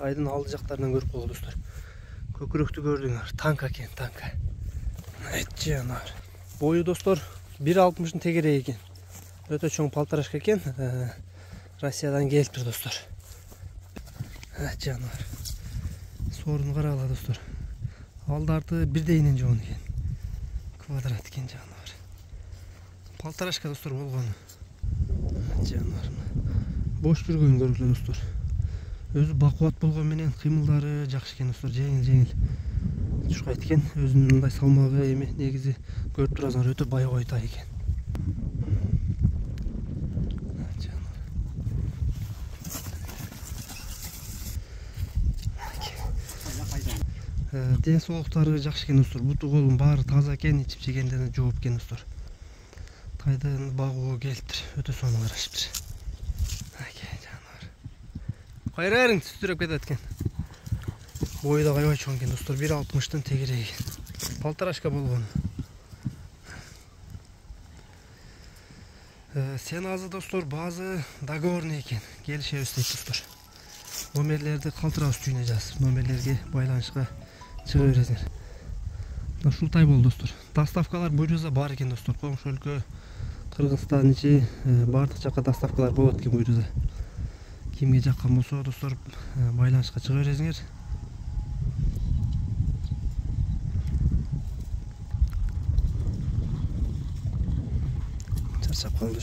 Тайдын алды жактарынан көрүп койгула достор. Көкүрөктү көрдүңөр. Танка экен, танка. Айтчы анар. Бою достор 1.60-ын тегерек экен. Өтө чоң палтарашка экен. Россиядан келиптир достор. Айтчы анар. Сорун карагыла достор. Алдарды бирдейинен жоон экен. Квадрат экен жанар. Палтарашка достор болгону. Жанар. Бош жүргөн көргүлө достор. Өзү бакубат болгон менен кыймылдары жакшы экен достор. Жеңил. Чуркайт экен. Өзүнүн мындай салмагы эми негизи көрүп турасыңар өтө байгой тай экен. Ден соолуктары жакшы экен достор. Буту колун баары таза экен, ичип жегендерин жооп экен достор. Тайдын багуу келиптир. Өтө сонун карашыптыр. Жанар. Кайрарың түстүрөп кетет экен. Бою да аябай чоң экен достор. 1.60-тын тегерек экен. Палтарашка болгон. Сеназы достор, базы договорный экен. Келишебиз дейт достор. Номерлерди калтырабыз түйүнө жазып, номерлерге байланышка чыга бересиңер. Ушул тай болду достор. Доставкалар буйруза бар экен достор. Коңшу өлкө, Кыргызстан ичи бардык жакка доставкалар болот экен буйруза. Кимге жаккан болсо достор байланышка чыга бересиңер. Чарчап калды.